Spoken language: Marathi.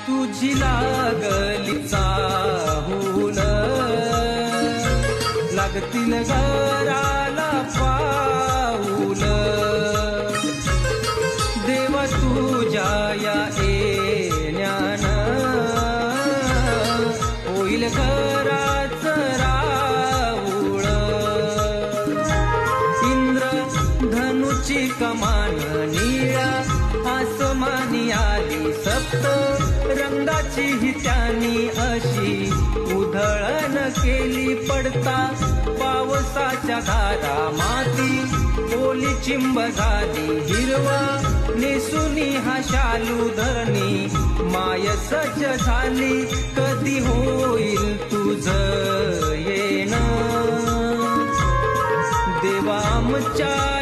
तुझी लागली चाहूल, लागतील घराला पाऊल. देवा तुझ्या या येण्यानं होईल घराच राऊळ. इंद्र धनुची कमान निळ्या आसमानी आली, सप्त रंगाची ही त्यानी अशी उधळण केली. पडता पावसाच्या धारा माती ओली चिंब झाली. हिरवा नेसुनी हा शालू धरणी माय सज्ज झाली. कधी होईल तुझं येणं देवा आमच्या